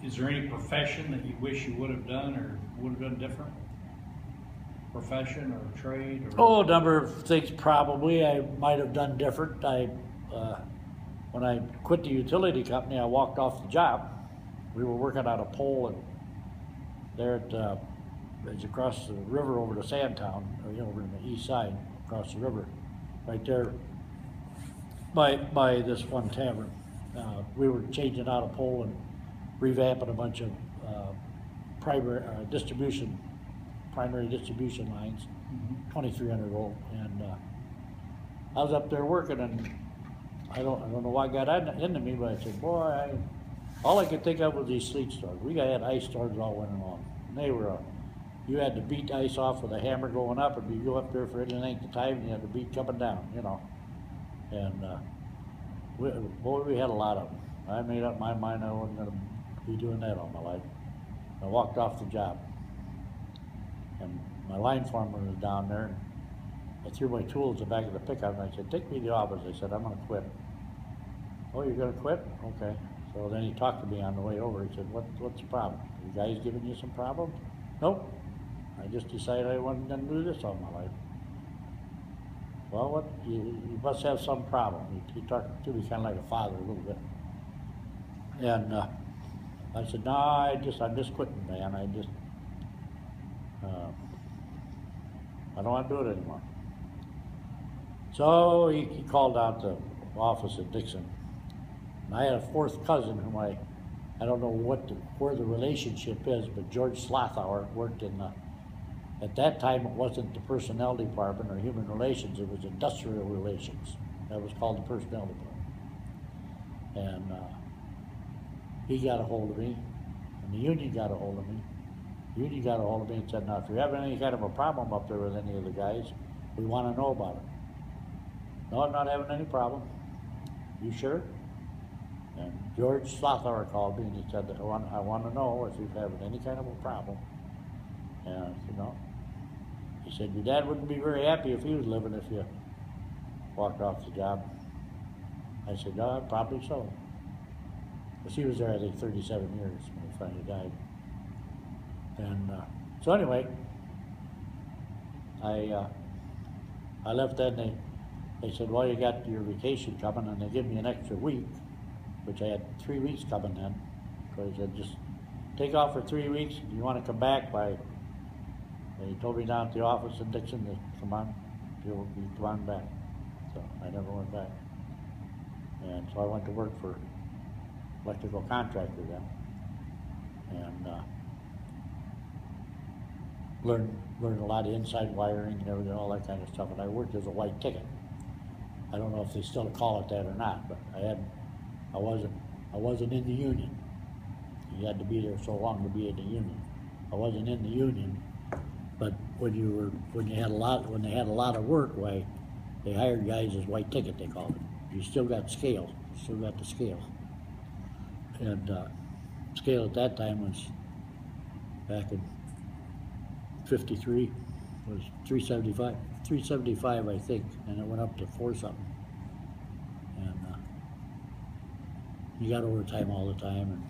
Is there any profession that you wish you would have done or would have done different? Profession or trade? Or... Oh, a number of things probably I might have done different. When I quit the utility company, I walked off the job. We were working on a pole and there at it's across the river over to Sandtown, or, over on the east side, across the river, right there by this one tavern. We were changing out a pole and revamping a bunch of primary distribution lines, 2300 volt, and I was up there working, and I don't know why it got into me, but I said, boy, all I could think of was these sleet storms. We had ice storms all winter long, and they were. You had to beat ice off with a hammer going up, and you go up there for any length of time, and you had to beat coming down, And we had a lot of them. I made up my mind I wasn't going to be doing that all my life. I walked off the job, and my line foreman was down there, and I threw my tools in the back of the pickup, and I said, take me to the office. I said, I'm going to quit. Oh, you're going to quit? Okay. So then he talked to me on the way over. He said, what's the problem? Are you guys giving you some problems? Nope. I just decided I wasn't going to do this all my life. Well, you must have some problem. He talked to me kind of like a father a little bit. And I said, no, I'm just quitting, man. I don't want to do it anymore. So he called out the office at Dixon. And I had a fourth cousin whom I don't know where the relationship is, but George Slothower worked in at that time it wasn't the personnel department or human relations, it was industrial relations. That was called the personnel department. And he got a hold of me, and the union got a hold of me. The union got a hold of me and said, now if you're having any kind of a problem up there with any of the guys, we want to know about it. No, I'm not having any problem. You sure? And George Slothower called me and he said, I want to know if you're having any kind of a problem. And I said, no. He said, your dad wouldn't be very happy if he was living if you walked off the job. I said, no, probably so. Because he was there, I think, 37 years when he finally died. And so anyway, I left then. They said, well, you got your vacation coming, and they give me an extra week, which I had 3 weeks coming then. So he said, just take off for 3 weeks. If you want to come back they told me down at the office in Dixon to come on back. So I never went back. And so I went to work for electrical contractor then. And learned a lot of inside wiring and everything, all that kind of stuff. And I worked as a white ticket. I don't know if they still call it that or not, but I wasn't in the union. You had to be there so long to be in the union. I wasn't in the union, but when they had a lot of work, why they hired guys as white ticket, they called it. You still got scale, still got the scale. And scale at that time was back in '53 was 375 I think, and it went up to 4 something. And you got overtime all the time, and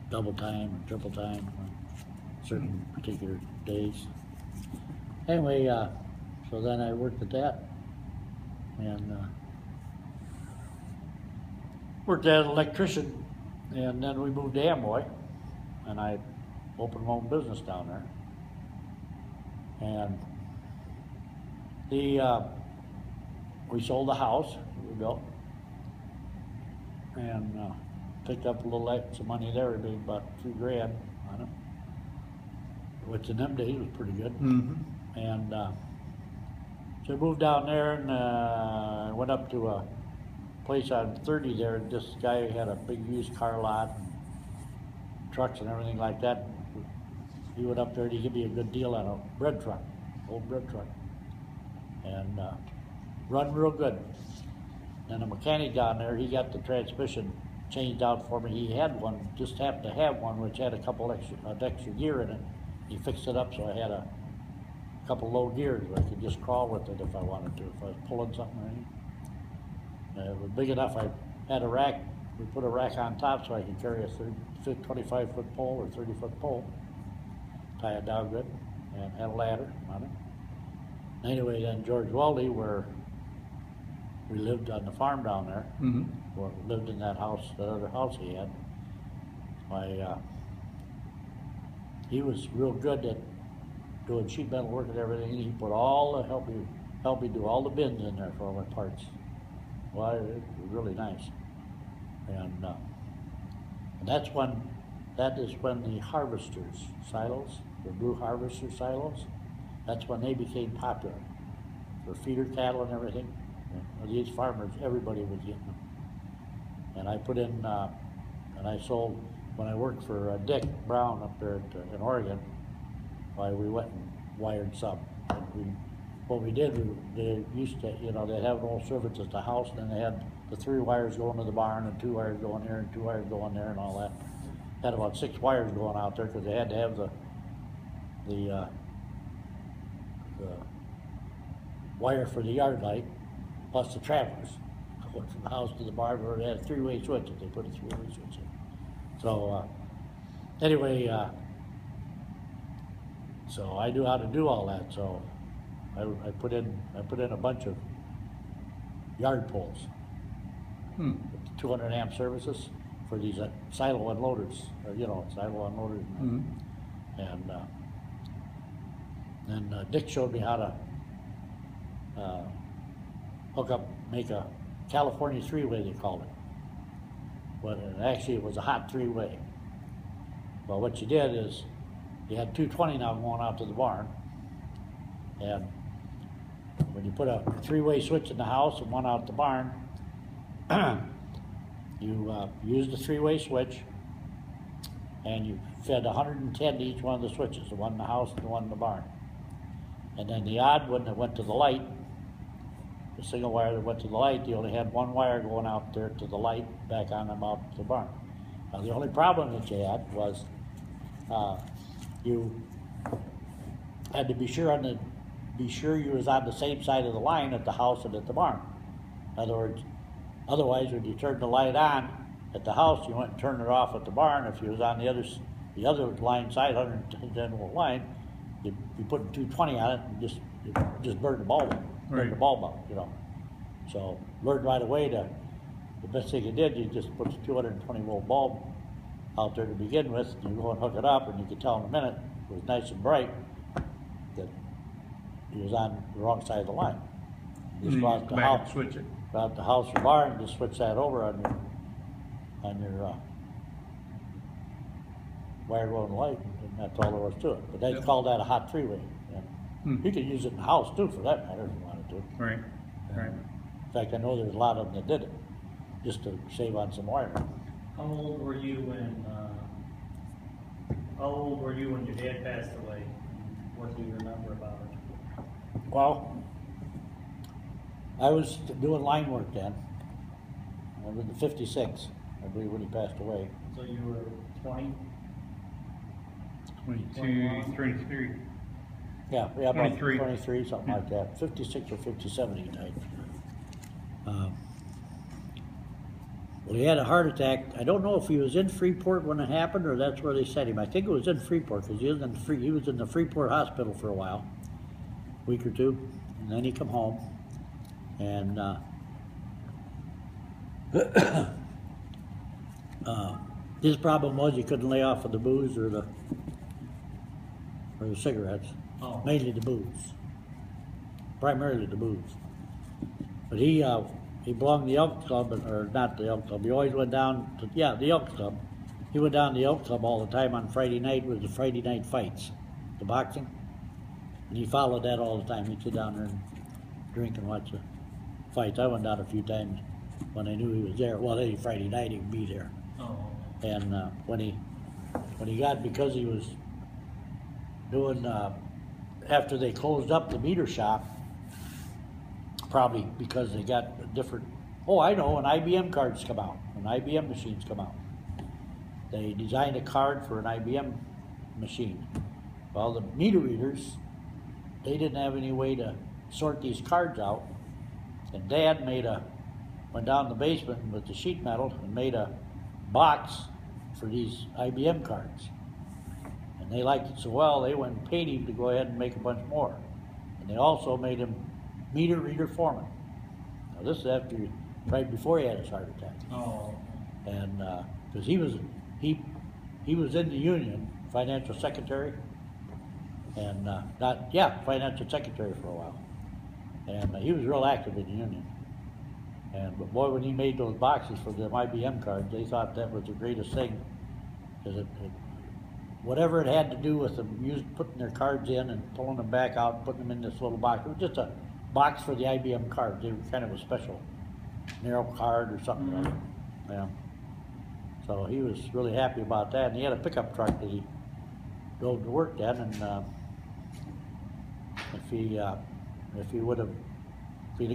double time and triple time on certain particular days. Anyway, so then I worked at that, and worked as an electrician, and then we moved to Amboy, and I opened my own business down there. And we sold the house we built, and picked up a little extra money there. We made about $2 grand on it, which in them days was pretty good. Mm-hmm. And so I moved down there and went up to a place on 30 there. And this guy had a big used car lot, and trucks and everything like that. He went up there and he gave me a good deal on a bread truck, old bread truck, and run real good. And a mechanic down there, he got the transmission changed out for me. He had one, just happened to have one, which had a couple extra gear in it. He fixed it up so I had a couple low gears where I could just crawl with it if I wanted to, if I was pulling something or anything. It was big enough. I had a rack. we put a rack on top so I could carry a 25-foot pole or 30-foot pole, tie it down good, and had a ladder on it. Anyway, then George Waldy, where we lived on the farm down there, or lived in that house, the other house he had. He was real good at doing sheet metal work and everything. He put all the help me do all the bins in there for all my parts. Well, it was really nice. And that is when the harvesters silos, the blue harvester silos, that's when they became popular for feeder cattle and everything. These farmers, everybody was getting them. And I put in, and I sold, when I worked for Dick Brown up there in Oregon, we went and wired some. And what we did, they used to, they'd have an old service at the house, and then they had the 3 wires going to the barn, and 2 wires going here, and 2 wires going there, and all that. Had about 6 wires going out there, because they had to have the wire for the yard light, plus the travelers. Going from the house to the barn, where they had a 3-way switch, they put a 3-way switch in. So, anyway, so I knew how to do all that, so I put in a bunch of yard poles, with 200 amp services for these silo unloaders, silo unloaders. And then Dick showed me how to make a California 3-way, they called it. But actually it was a hot 3-way. Well, what you did is you had 220 now going out to the barn, and when you put a 3-way switch in the house and one out the barn, you used the 3-way switch, and you fed 110 to each one of the switches, the one in the house and the one in the barn. And then the odd one that went to the light, the single wire that went to the light, you only had 1 wire going out there to the light, back on and out to the barn. Now the only problem that you had was you had to be sure you was on the same side of the line at the house and at the barn. In other words, otherwise when you turned the light on at the house, you went and turned it off at the barn. If you was on the other line side, 110 volt line, you put 220 on it and just burned the bulb out. Burned the bulb out, So learned right away the best thing you did, you just put the 220 volt bulb out there to begin with, and you go and hook it up, and you could tell in a minute, it was nice and bright, that he was on the wrong side of the line. You just go out the house, switch it. go out the house or barn, and just switch that over on your wire going light, and that's all there was to it. But they called that a hot 3-way. You could use it in the house too, for that matter, if you wanted to. Right, right. In fact, I know there's a lot of them that did it, just to save on some wire. How old were you when your dad passed away? What do you remember about it? Well, I was doing line work then. I was in 56, I believe, when he passed away. So you were 20? 22, 23. Yeah, about 23. 23, something like that. 56 or 57 he died. Well, he had a heart attack. I don't know if he was in Freeport when it happened, or that's where they sent him. I think it was in Freeport, because he was in the Freeport hospital for a while, a week or two, and then he come home. And his problem was he couldn't lay off of the booze or the cigarettes. Oh. Mainly the booze, primarily the booze. But he belonged to the Elk Club, or not the Elk Club. He always went down to, the Elk Club. He went down to the Elk Club all the time on Friday night with the Friday night fights, the boxing. And he followed that all the time. He'd sit down there and drink and watch the fights. I went down a few times when I knew he was there. Well, any Friday night he would be there. Oh. And when he got, because he was doing, after they closed up the meter shop, probably because they got different, when IBM cards come out, when IBM machines come out. They designed a card for an IBM machine. Well, the meter readers, they didn't have any way to sort these cards out, and Dad made a went down in the basement with the sheet metal and made a box for these IBM cards. And they liked it so well, they went and paid him to go ahead and make a bunch more. And they also made him meter reader foreman. Now this is right before he had his heart attack. Oh. And, cause he was in the union, financial secretary, and, financial secretary for a while. And he was real active in the union. And, but boy, when he made those boxes for the IBM cards, they thought that was the greatest thing. Cause whatever it had to do with them putting their cards in and pulling them back out and putting them in this little box, it was just a box for the IBM cards. They were kind of a special narrow card or something like that. Yeah. So he was really happy about that, and he had a pickup truck that he drove to work then, and if he'd have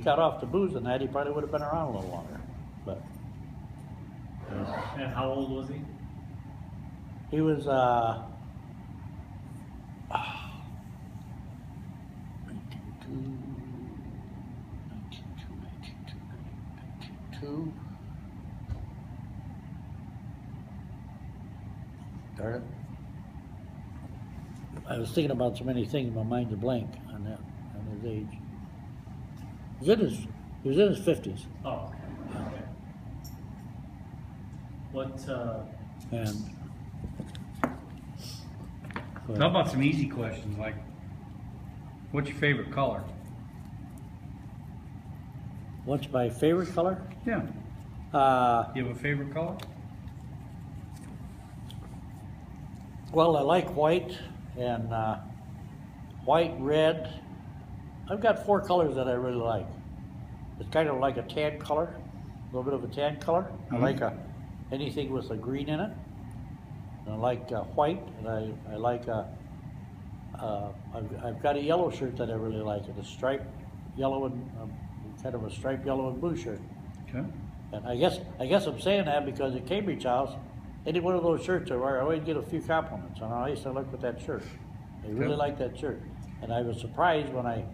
got off the booze and that, he probably would have been around a little longer. But And how old was he? he was 1992. Darn it. I was thinking about so many things, my mind's a blank on that, on his age. He was in his 50s. Oh, okay. What, And How about some easy questions like, what's your favorite color? what's my favorite color? Yeah. You have a favorite color? Well, I like white and white, red. I've got 4 colors that I really like. It's kind of like a tan color, a little bit of a tan color. Mm-hmm. I like anything with a green in it. And I like white, and I like I've got a yellow shirt that I really like. It's a striped yellow and kind of a striped yellow and blue shirt. Okay. And I guess I'm saying that because at Cambridge House, any one of those shirts I wear, I always get a few compliments on how nice I look with that shirt. They really Okay. like that shirt. And I was surprised when I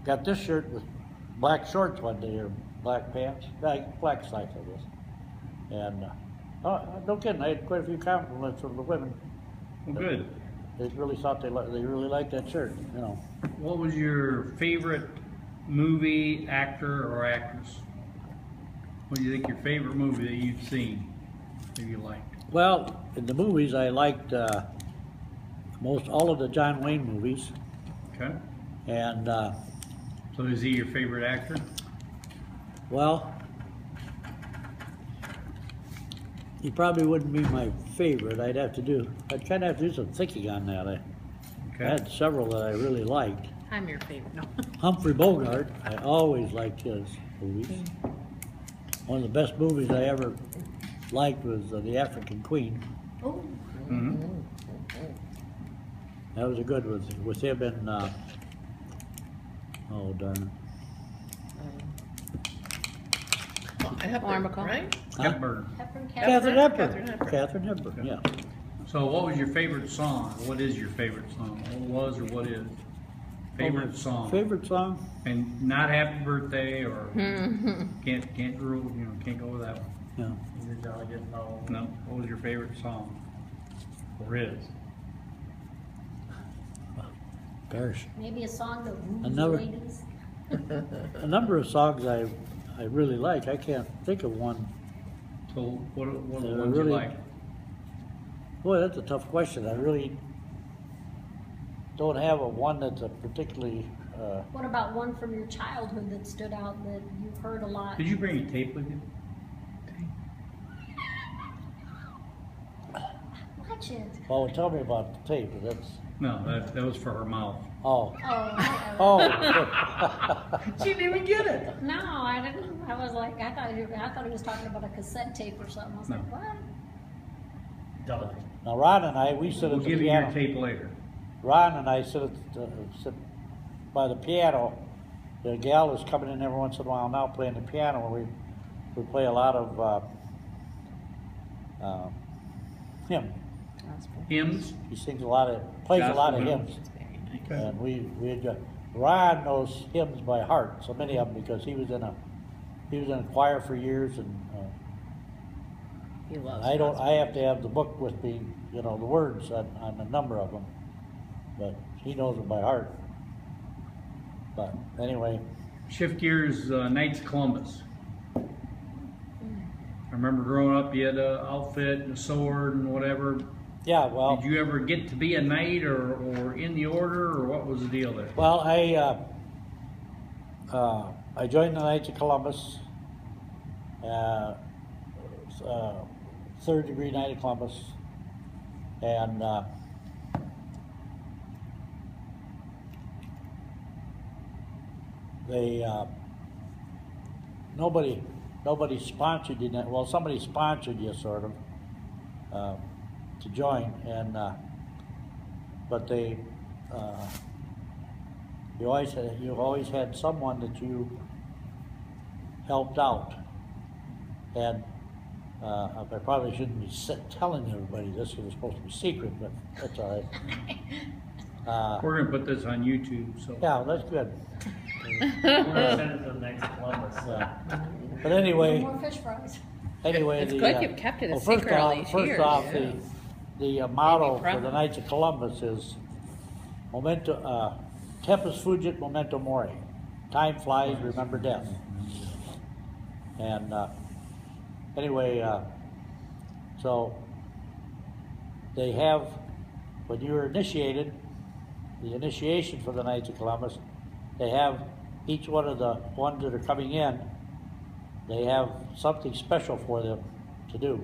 got this shirt with black shorts one day, or black pants, black slacks, I guess. And, no kidding, I had quite a few compliments from the women. Well, good. They really thought they really liked that shirt, you know. What was your favorite movie, actor, or actress? What do you think your favorite movie that you've seen that you liked? Well, in the movies, I liked most all of the John Wayne movies, Okay. and So is he your favorite actor? well, he probably wouldn't be my favorite. I'd kind of have to do some thinking on that. I Okay. had several that I really liked. I'm your favorite. No. Humphrey Bogart, I always liked his movies. One of the best movies I ever liked was The African Queen. Oh. Mm-hmm. That was a good one with him and oh darn Armicle. Right? Huh? Hepburn. Hepburn, Katharine Catherine Hepburn. Hepburn. Katharine Hepburn, yeah. So what was your favorite song? What is your favorite song? What was or what is? Favorite song. Favorite song? And not Happy Birthday or can't rule, can't go with that one. Yeah. is it Jolly Good Fellow? No. What was your favorite song? Or is? Gosh. Maybe a song that moves the Another- ladies. A number of songs I really like. I can't think of one. So what are the ones really- you like? Boy, that's a tough question. I really don't have a one that's a particularly What about one from your childhood that stood out that you've heard a lot? Did you bring a tape with you? Watch it. well, tell me about the tape. That's No, that was for her mouth. oh. Oh, She didn't even get it. no, I didn't. I was like, I thought he was talking about a cassette tape or something. I was No. like, what? Double. Now Ron and I, we sit We'll at the give you your piano. tape later. Ron and I sit by the piano. The gal is coming in every once in a while now playing the piano. We play a lot of hymn. Hymns? He sings a lot of plays a lot of Gospel hymns. Okay. And we Ron knows hymns by heart, so many of them because he was in a he was in a choir for years, and He loves I have to have the book with me, you know, the words on a number of them, but he knows it by heart. But anyway, Shift gears, Knights of Columbus. I remember growing up, you had an outfit and a sword and whatever. yeah, well. Did you ever get to be a knight or in the order, or what was the deal there? Well, I joined the Knights of Columbus, third degree Knight of Columbus, and they nobody sponsored you. Well, somebody sponsored you sort of to join, and but they. You always had someone that you helped out, and I probably shouldn't be telling everybody this because it's supposed to be secret, but that's all right. We're gonna put this on YouTube, so. Yeah, that's good. We're gonna send it to the next Columbus. But anyway, No more fish fries. anyway, It's good you've kept it a first secret all off, these first years. off, Yeah. the motto for proud. the Knights of Columbus is memento tempus fugit memento mori. Time flies, remember death. And anyway, so they have, when you're initiated, the initiation for the Knights of Columbus, they have each one of the ones that are coming in, they have something special for them to do.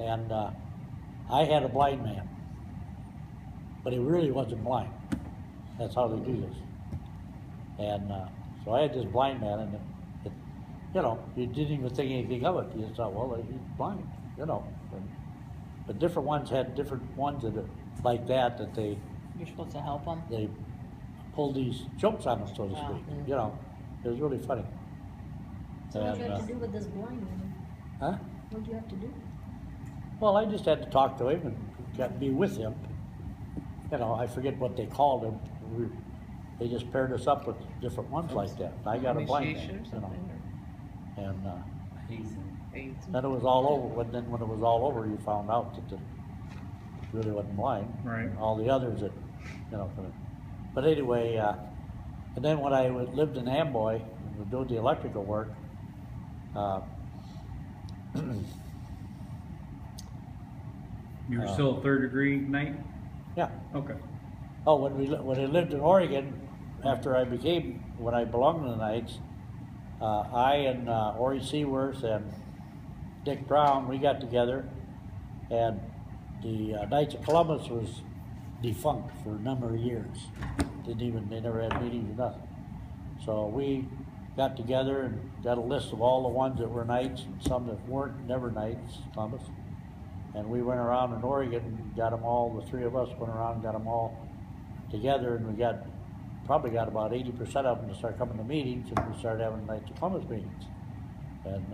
And I had a blind man, but he really wasn't blind. That's how they do this. And so I had this blind man, and you know, you didn't even think anything of it. You just thought, well, he's blind, you know. But different ones had different ones that are like that they You're supposed to help them. pulled these jokes on them, so to Wow. speak. You know, it was really funny. So what do you And, have to do with this blind man? huh? What do you have to do? Well, I just had to talk to him and be with him. You know, I forget what they called him. They just paired us up with different ones like that. I got a blind man, Initiation or you know. something, And AIDS. then it was all over. When it was all over, you found out that it really wasn't blind. Right. All the others that, you know. But anyway, and then when I lived in Amboy and was doing the electrical work, You were still a third degree knight? yeah. Okay. Oh, when I lived in Oregon, when I belonged to the Knights, I and Ori Seaworth and Dick Brown, we got together, and the Knights of Columbus was defunct for a number of years. They never had meetings or nothing. So we got together and got a list of all the ones that were Knights and some that weren't, never Knights, Columbus. And we went around in Oregon and got them all, the three of us went around and got them all together, and we probably got about 80% of them to start coming to meetings, and we started having Knights of Columbus meetings. And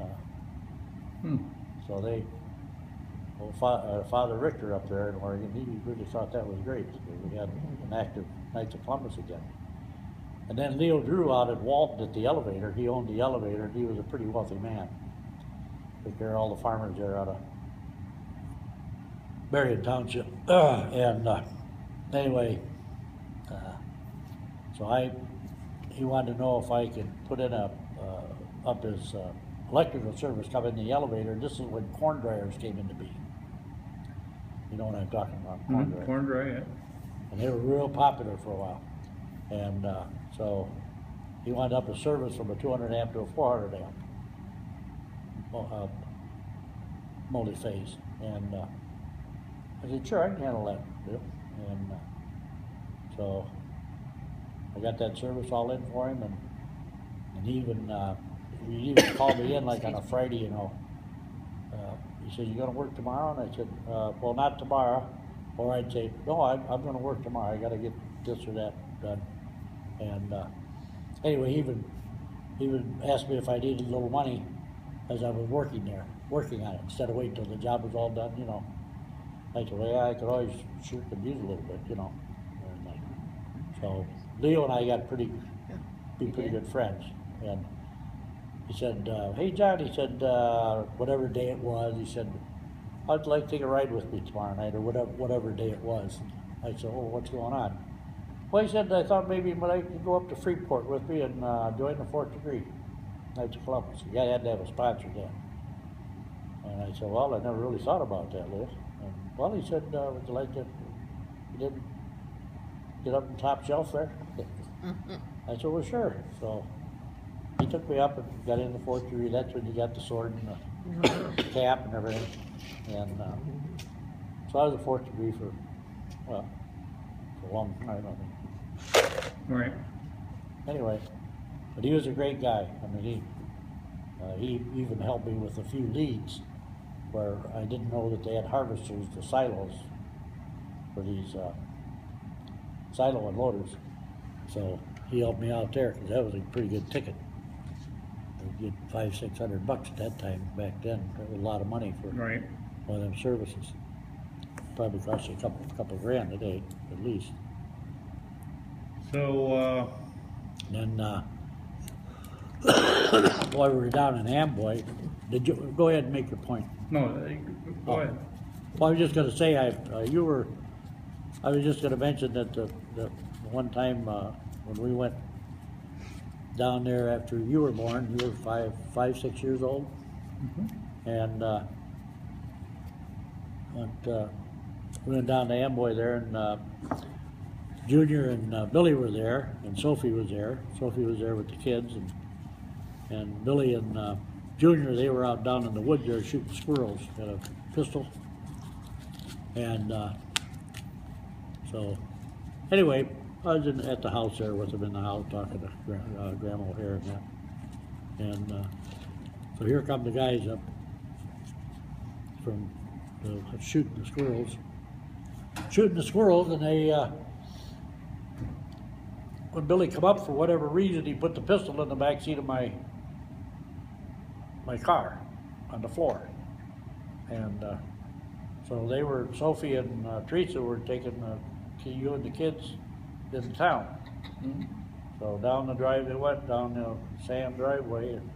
so Father Richter up there in Oregon, he really thought that was great. We had an active Knights of Columbus again. And then Leo Drew out at Walton at the elevator, he owned the elevator, and he was a pretty wealthy man. Took care of all the farmers there out of Marion Township. Anyway, so he wanted to know if I could put in up his electrical service coming in the elevator. And this is when corn dryers came into being. You know what I'm talking about, corn dryers. Corn dry, yeah. And they were real popular for a while. And so he wanted up a service from a 200 amp to a 400 amp multi-phase. And I said, sure, I can handle that, Bill. And so I got that service all in for him, and he even called me in like on a Friday, you know. He said, you gonna work tomorrow? And I said, well, not tomorrow. Or I'd say, no, I'm gonna work tomorrow. I gotta get this or that done. And anyway, he even asked me if I needed a little money as I was working on it, instead of waiting till the job was all done, you know. I said, well, yeah, I could always sure could use a little bit, you know. And, so Leo and I got pretty good friends. And he said, hey John, he said, whatever day it was, he said, I'd like to take a ride with me tomorrow night, or whatever day it was. I said, oh, what's going on? Well, he said, I thought maybe you might go up to Freeport with me and join the 4th degree. Knights of Columbus. The guy had to have a sponsor then. And I said, well, I never really thought about that, Liz. And, well, he said, would you like to, you didn't get up on top shelf there? I said, well, sure. So he took me up and got in the 4th degree. That's when you got the sword and the cap and everything. And so I was a 4th degree for a long time, I think. Right. Anyway, but he was a great guy. I mean, he even helped me with a few leads where I didn't know that they had harvesters, the silos, for these silo unloaders. So he helped me out there because that was a pretty good ticket. You get $500-600 at that time back then. That was a lot of money for Right. one of them services. Probably cost you a couple grand a day at least. So, And then, while we were down in Amboy, did you go ahead and make your point? no, go ahead. Well, I was just going to say, I was just going to mention that the one time when we went down there after you were born, you were 6 years old, and we went down to Amboy there, and Junior and Billy were there, and Sophie was there. Sophie was there with the kids, and Billy and Junior, they were out down in the woods there shooting squirrels. Got a pistol, and so anyway, I was at the house there with them in the house talking to Grandma O'Hare and that, and so here come the guys up from shooting the squirrels, and they. When Billy come up, for whatever reason, he put the pistol in the back seat of my car on the floor. And so Sophie and Teresa were taking you and the kids in town. So down the drive, they went down the sand driveway. And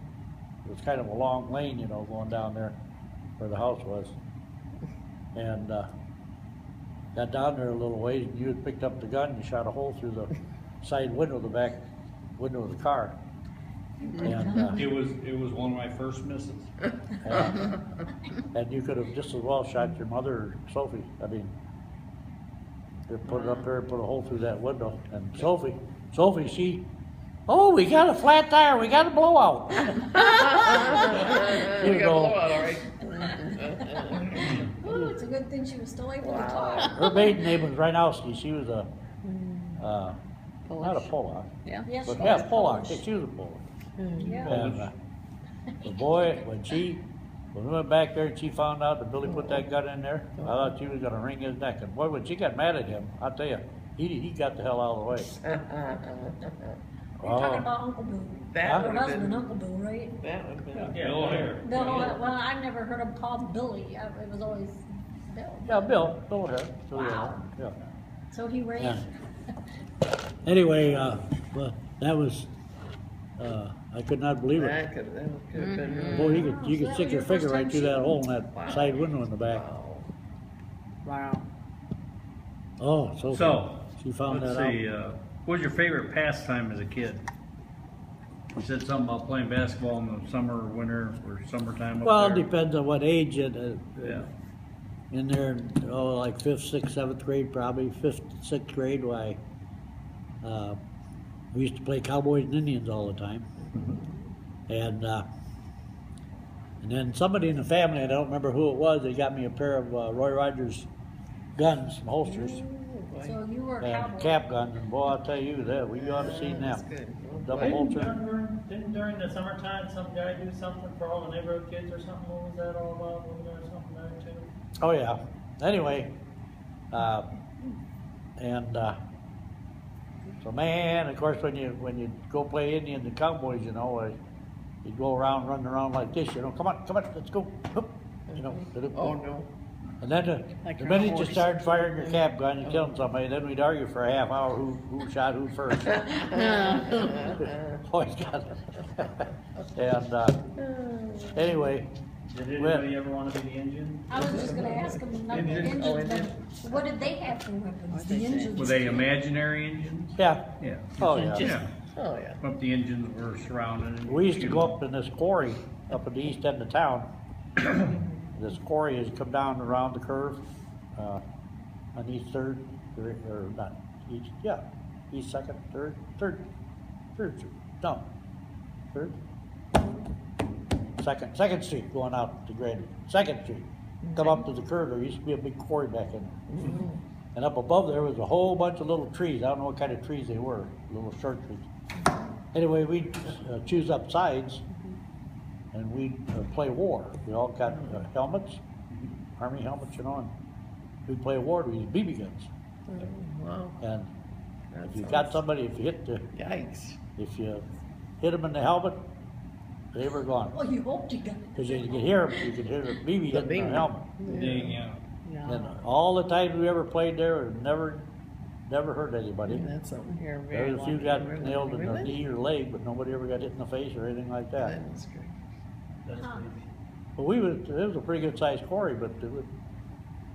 it was kind of a long lane, going down there where the house was. And got down there a little ways, and you had picked up the gun and shot a hole through the side window, the back window of the car. And It was one of my first misses. and you could have just as well shot your mother or Sophie. I mean, you put it up there and put a hole through that window. And Sophie, we got a flat tire, we got a blowout. You go, Ooh, it's a good thing she was still able to talk. her maiden name was Reinowski. She was not a Polak, Yeah. Yes, but she yeah, was Polak. Polish. She was a Polak. Yeah. And the boy, when we went back there and she found out that Billy put that gun in there, I thought she was going to wring his neck. And boy, when she got mad at him, I'll tell you, he got the hell out of the way. You're talking about Uncle Bill. That Her would've husband, Uncle Bill, right? Bill O'Hare. Bill, well, I've never heard him called Billy. It was always Bill. Yeah, Bill O'Hare. Wow. Yeah. So he raised. Yeah. Anyway, well, that was, I could not believe it. That could've been really. Boy, you So could that stick was your your finger first right time through that shooting? hole in that Wow. side window in the back. Wow. Oh, So, she found let's that out. see, what was your favorite pastime as a kid? You said something about playing basketball in the summer or winter or summertime up Well, it there. depends on what age. Yeah. In there, like 5th, 6th, 7th grade, probably 5th, 6th grade. Why? We used to play Cowboys and Indians all the time, and then somebody in the family, I don't remember who it was, they got me a pair of Roy Rogers guns, some holsters, So you were a and cowboy. cap guns, and boy, I'll tell you that we ought to seen them. Double holster. Didn't during the summertime, some guy do something for all the neighborhood kids or something? What was that all about? Wasn't there something there too? Oh yeah. Anyway, so man, of course, when you go play Indians and Cowboys, you go around, running around like this, come on, let's go, Hup. Oh, no. And then Like the a minute you horse. started firing your cap gun, you killed somebody, then we'd argue for a half hour who shot who first. Always got it. And, anyway, Did Well- anybody ever wanna be the engine? I was just gonna ask them, not the Engine? Oh, engines, engine. but what did they have for weapons? What'd The they say? engines. Were they imaginary engines? yeah, Yeah. oh yeah. Yeah, Oh, yeah. but the engines were surrounded. and- We used to go up in this quarry, up at the east end of town. This quarry has come down around the curve, on East Third, or not, East, yeah, East Second, Third, no, Third? Second Street going out to Granby, Second Street. Come up to the curve, there used to be a big quarry back in there. And up above there was a whole bunch of little trees, I don't know what kind of trees they were, little short trees. Anyway, we'd choose up sides, and we'd play war. We all got helmets, army helmets, you know, and we'd play war with these BB guns. Wow. And That if you sounds- got somebody, if you Yikes. hit them in the helmet, they were gone. Well, you hoped you got it. Because you could hear them, you could hear the BB hitting BB. the helmet. Dang, yeah. And Yeah. all the times we ever played there, it never hurt anybody. That's something here very There's a few lucky. got Really? nailed in the Really? knee or leg, but nobody ever got hit in the face or anything like that. That's great. That's Huh. crazy. But it was a pretty good sized quarry, but it was,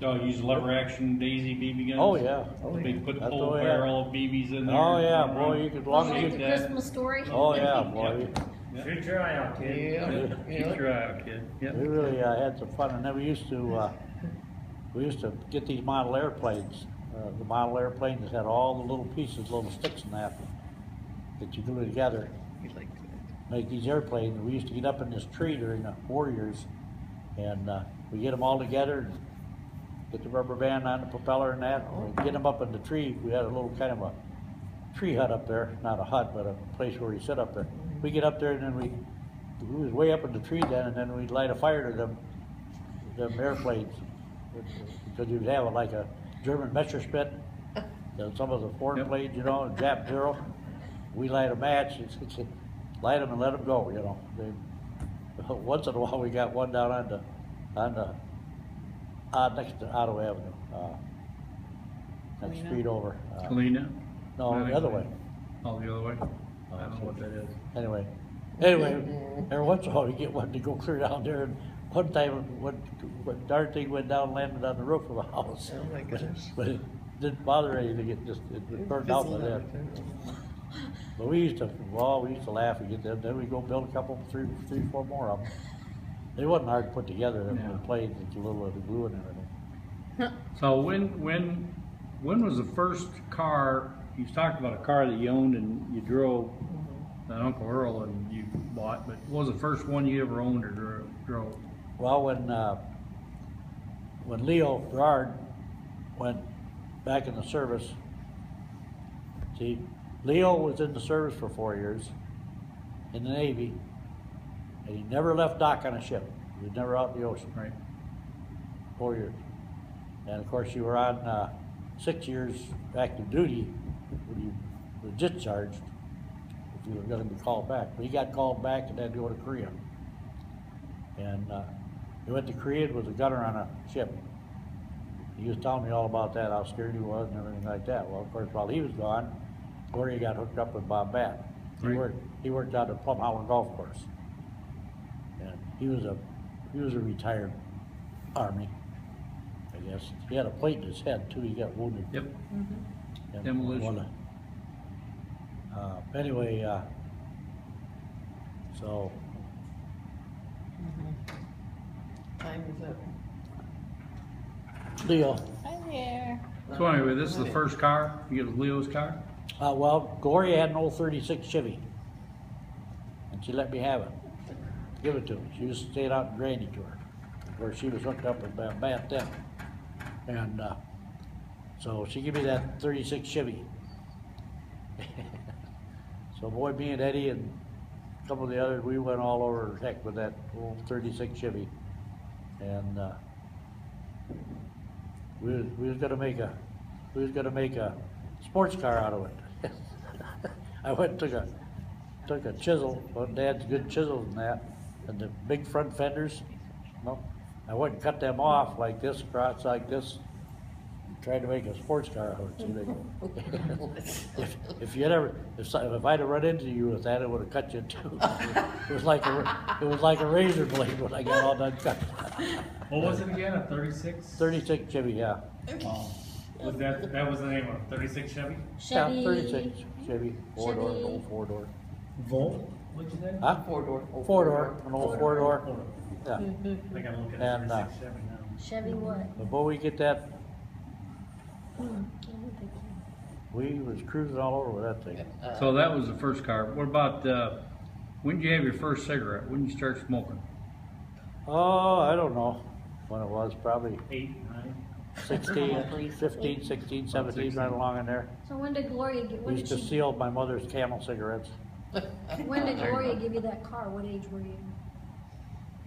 Oh, use lever action Daisy BB guns? oh yeah. Oh, They yeah. put That's full the way I- barrel of BBs in there. Oh yeah, and boy, run. you could, as long Like as the you, Christmas story? oh yeah, boy. Yeah. Shoot your eye out, kid. Yeah. Keep your eye out, kid. Yep. We really had some fun, and then we used to get these model airplanes. The model airplanes had all the little pieces, little sticks in that you glue together, We like that. make these airplanes. We used to get up in this tree during the war years, and we get them all together, and get the rubber band on the propeller and that, and we'd get them up in the tree. We had a little kind of a tree hut up there, not a hut, but a place where we sit up there. We get up there, and then we was way up in the tree then, and then we'd light a fire to them airplanes, because you'd have it like a German Messerschmitt, some of the foreign Yep. planes, you know, Jap Zero. We light a match, light them and let them go, you know. Once in a while, we got one down next to Ottawa Avenue, next Helena? street over. Helena? No, the other way. Oh, the other way? I don't know what that is. Anyway, every once in a while, we get one to go clear down there, and one time, what darn thing went down and landed on the roof of a house. Oh, my goodness. But it didn't bother anything, it burned out by then. But we used to laugh and get them, then we go build a couple, three, four more of them. They wasn't hard to put together, them No. planes, it's a little of the glue and everything. So when was the first car, you talked about a car that you owned and you drove, that Uncle Earl and you bought, but what was the first one you ever owned or drove? Well, when Leo Gerard went back in the service, see, Leo was in the service for 4 years in the Navy, and he never left dock on a ship. He was never out in the ocean. Right. 4 years. And of course, you were on 6 years active duty when you were discharged, if you were going to be called back. But he got called back and had to go to Korea. And he went to Korea and was a gunner on a ship. He was telling me all about that, how scared he was and everything like that. Well, of course, while he was gone, Gloria got hooked up with Bob Batt. Right. He worked out at Plum Hollow Golf Course. And he was a retired Army, I guess. He had a plate in his head too, he got wounded. Yep. And Demolition. Anyway, so, Time is up. Leo, Hi there. So anyway, this is the first car, you get Leo's car? well, Gloria had an old 36 Chevy. And she let me have it. Give it to me. She was staying out in Grandy to her, where she was hooked up with Bat then. And, so she gave me that 36 Chevy. So boy, me and Eddie and a couple of the others, we went all over heck with that old 36 Chevy. And, we was gonna make a sports car out of it. I went and took a chisel, well, Dad's good chisels and that, and the big front fenders, no, I wouldn't cut them off like this, across like this, tried to make a sports car out of it, see, they go. If you'd ever, if I'd have run into you with that, it would've cut you in two. It was like a razor blade when I got all done cut. What was it again, a 36? 36 Chevy, yeah. Was that was the name of it, 36 Chevy? Yeah, Chevy. 36 Chevy, four-door, an Chevy. old four-door. Volt, what'd you say? Huh? Four-door. Four-door, an old four-door, yeah. I gotta look at And, a 36 Chevy now. Chevy what? Before we get that, I don't think so. we was cruising all over with that thing. So that was the first car. What about, when did you have your first cigarette? When did you start smoking? Oh, I don't know when it was, probably 8, 9? 16, 15, 16, 17, right along in there. So when did Gloria get, We when used did to she, steal my mother's Camel cigarettes. when did Gloria give you that car? What age were you?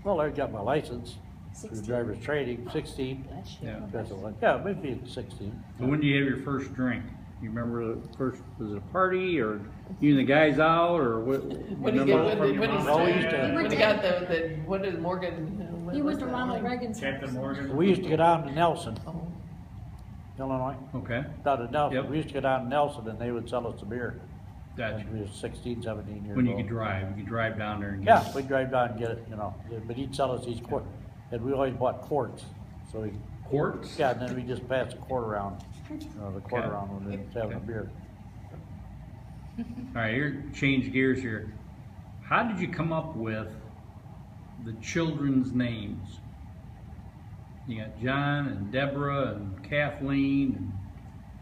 Well, I got my license through 16? driver's training, 16. Yeah. That's what, yeah, maybe 16. So when did you have your first drink? You remember the first, was it a party or you and the guys out or what? When he remember got, from your when mom? Oh, we he, used to- when he got the, what did Morgan? when You was went to that Ronald line? Reagan's Captain house. Morgan? We used to go down to Nelson, Oh, Illinois, Okay, down to Nelson. Yep. We used to go down to Nelson and they would sell us the beer. gotcha. When we was 16, 17 years old. When you could drive down there and get Yeah, we'd drive down and get it, you know, but he'd sell us these quarts, and we always bought quarts, so he, quarts? yeah, and then we just passed the quart around, you know, the quart Okay. around when we was having a Okay. beer. All right, here, change gears here. How did you come up with the children's names? You got John and Deborah and Kathleen and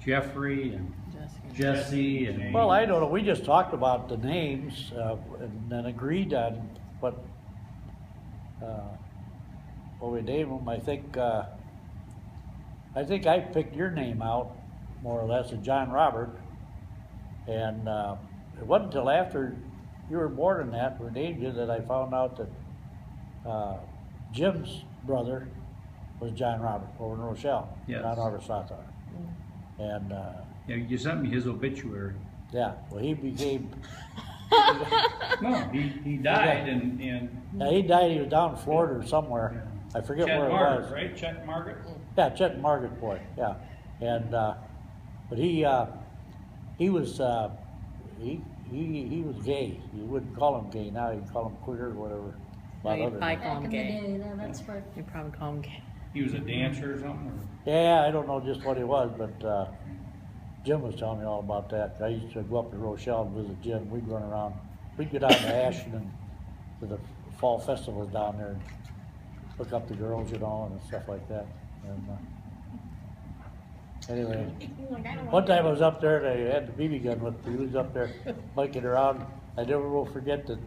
Jeffrey and Jesse and. Well, I don't know, we just talked about the names, and then agreed on what we named them. I think I picked your name out, more or less, and John Robert. And it wasn't until after you were born and that, we named you, that I found out that Jim's brother was John Robert over in Rochelle. Yes. John Robert Slothower. And, Yeah, you sent me his obituary. yeah, well, he became, No, he died and yeah, he died, he was down in Florida or somewhere. I forget Chet where it Margaret, was. right? Chet Margaret? Yeah, Chet and Margaret boy, yeah. And, but he was, he was gay. You wouldn't call him gay now, you'd call him queer or whatever. No, Lot you'd other probably than- call Back him in the gay. day, that's what, You probably call him gay. He was a dancer or something? Or? Yeah, I don't know just what he was, but, Jim was telling me all about that. I used to go up to Rochelle and visit Jim. We'd run around, we'd go down to Ashland and to the fall festivals down there and hook up the girls, you know, and stuff like that. And, anyway, like, I don't one want time I was up there and I had the BB gun with me. He was up there biking around. I never will forget that.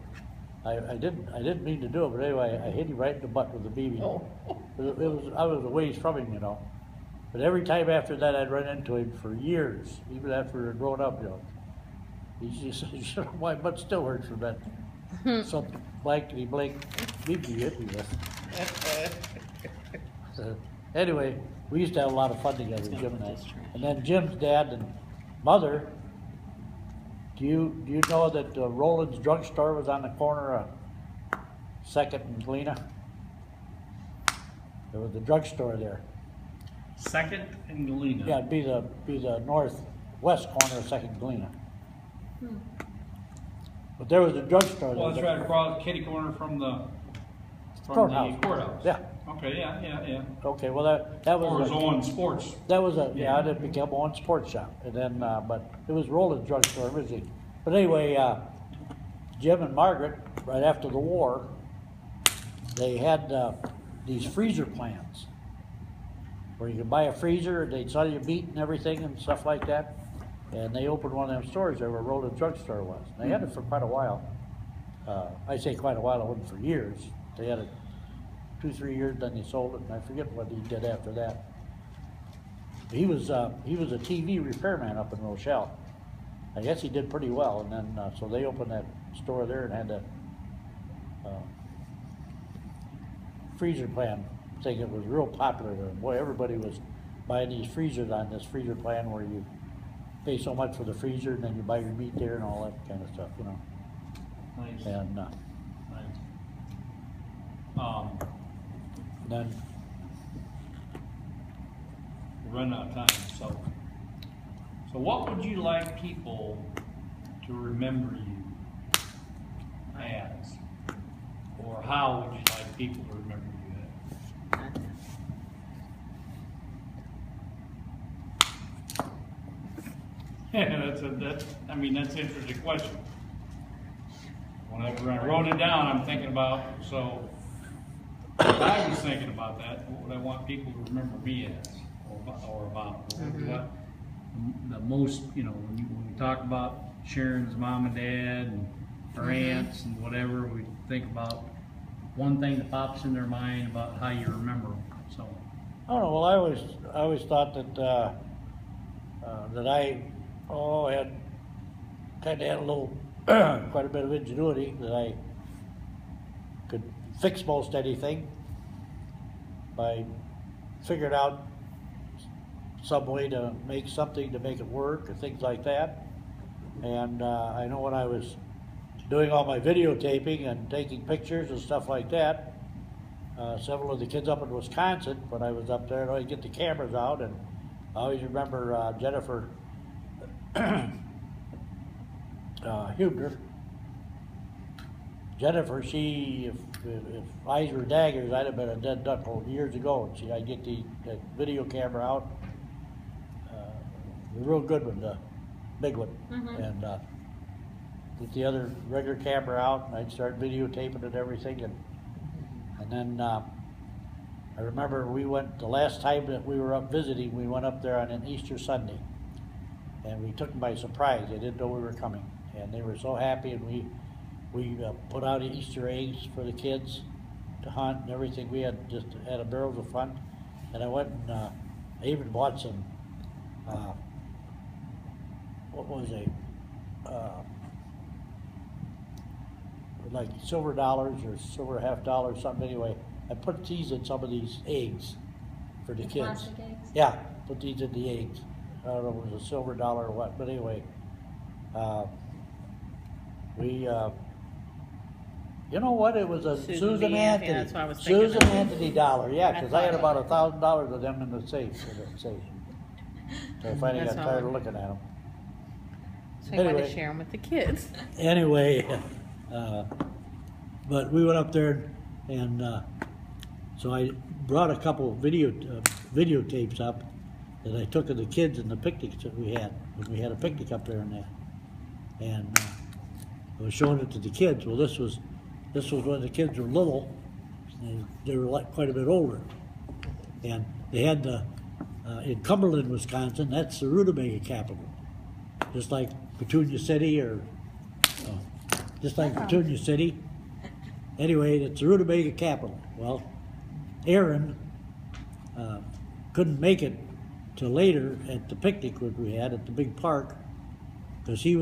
I didn't mean to do it, but anyway, I hit him right in the butt with the BB. Oh. I was a ways from him, you know. But every time after that, I'd run into him for years, even after grown up, you know. He just said, my butt still hurts from that. Something blankety blank BB hit me with. Anyway, we used to have a lot of fun together, Jim and I. And then Jim's dad and mother, do you know that Roland's drugstore was on the corner of Second and Galena? There was a drugstore there. Second and Galena. Yeah, it'd be the northwest corner of Second and Galena. But there was a drugstore there. Well, that's right across kitty corner from the Courthouse. courthouse. Yeah. Okay, yeah. Okay, well, that Or was his own sports. that was it became one sports shop, and then, but it was Roland's drugstore originally. But anyway, Jim and Margaret, right after the war, they had, these freezer plans, where you could buy a freezer, and they'd sell you meat and everything and stuff like that. And they opened one of them stores there where Roland's drugstore was. They had it for quite a while. I say quite a while, it wasn't for years. They had it 2-3 years, then they sold it, and I forget what he did after that. He was a TV repairman up in Rochelle. I guess he did pretty well, and then, so they opened that store there and had a freezer plan thing that was real popular there. Boy, everybody was buying these freezers on this freezer plan where you pay so much for the freezer, and then you buy your meat there and all that kind of stuff, you know. Nice. And, Nice. then, We're running out of time, so what would you like people to remember you as? Or how would you like people to remember you as? Yeah, that's an interesting question. Whenever I wrote it down, I'm thinking about, so, if I was thinking about that, what would I want people to remember me as, or about? What, the most, when we talk about Sharon's mom and dad and her aunts and whatever, we think about one thing that pops in their mind about how you remember them, so. I don't know, well, I always thought that, that I, had, kinda had a little, quite a bit of ingenuity, that I could fix most anything by figuring out some way to make something to make it work or things like that. And I know when I was doing all my videotaping and taking pictures and stuff like that, several of the kids up in Wisconsin, when I was up there, I'd get the cameras out, and I always remember Jennifer Huebner. Jennifer, if eyes were daggers, I'd have been a dead duck years ago. I'd get the video camera out, the real good one, the big one, and get the other regular camera out, and I'd start videotaping and everything, and then I remember the last time that we were up visiting, we went up there on an Easter Sunday, and we took them by surprise. They didn't know we were coming, and they were so happy, and we put out Easter eggs for the kids to hunt and everything. We had a barrels of fun, and I went and I even bought some like silver dollars or silver half dollars, something. Anyway, I put these in some of these eggs for the kids. Plastic eggs? Yeah, put these in the eggs. I don't know if it was a silver dollar or what, but anyway, you know what? It was a Susan Anthony. Yeah, that's what I was thinking Susan of. Anthony dollar, yeah, because I had about $1,000 of them in the safe. So I finally That's got tired all. of looking at them. So you want Anyway. to share them with the kids. Anyway, but we went up there, and so I brought a couple of videotapes up that I took of the kids and the picnics that we had when we had a picnic up there and that, and I was showing it to the kids. Well, this was when the kids were little, and they were like quite a bit older, and they had in Cumberland, Wisconsin. That's the rutabaga capital, just like Petunia City Petunia City. Anyway, it's the rutabaga capital. Well, Aaron couldn't make it till later at the picnic that we had at the big park, because he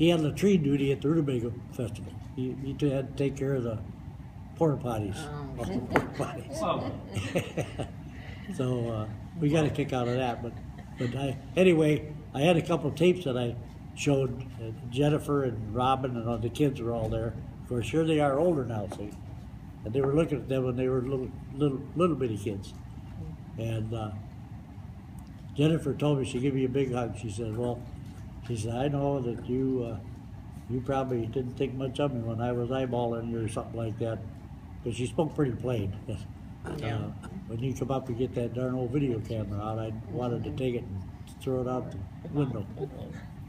had latrine duty at the rutabaga festival. He had to take care of the porta potties. Oh. So we got a kick out of that. But anyway, I had a couple of tapes that I showed Jennifer and Robin, and all the kids were all there. Of course, here they are older now, see, and they were looking at them when they were little bitty kids. And Jennifer told me, she gave me a big hug. She said, I know that you probably didn't think much of me when I was eyeballing you or something like that, because she spoke pretty plain. Yeah. When you come up and get that darn old video camera out, I wanted to take it and throw it out the window.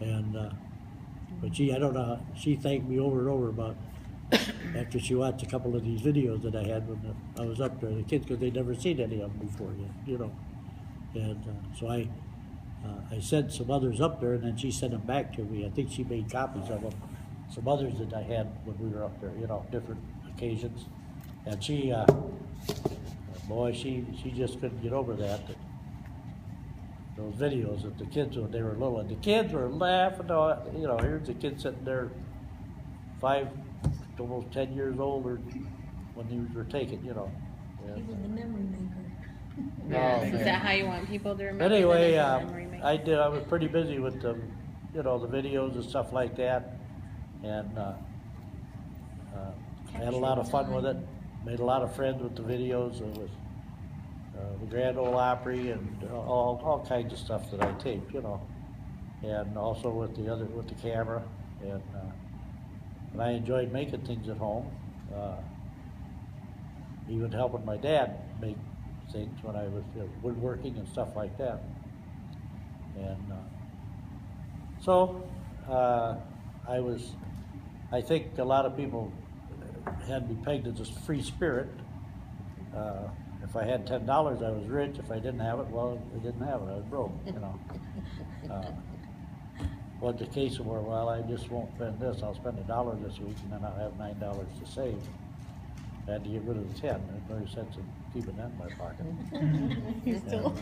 And but I don't know, she thanked me over and over about after she watched a couple of these videos that I had when I was up there, the kids, because they'd never seen any of them before, you know. And so I sent some others up there, and then she sent them back to me. I think she made copies of them. Some others that I had when we were up there, different occasions. And she, boy, she just couldn't get over that. Those videos of the kids when they were little, and the kids were laughing. Here's the kid sitting there, 5 to almost 10 years old, or when they were taken, He was the memory maker. Is that how you want people to remember? Anyway, them as a memory maker? I was pretty busy with the videos and stuff like that, and I had a lot of fun with it. made a lot of friends with the videos, with the Grand Ole Opry and all kinds of stuff that I taped, you know. And also with the camera, and I enjoyed making things at home. Even helping my dad make things when I was woodworking and stuff like that. And I think a lot of people had me pegged as a free spirit. If I had $10, I was rich. If I didn't have it, well, I didn't have it. I was broke, you know. Was the case where, well, I just won't spend this. I'll spend $1 this week, and then I'll have $9 to save. I had to get rid of the 10. There's no sense in keeping that in my pocket. You still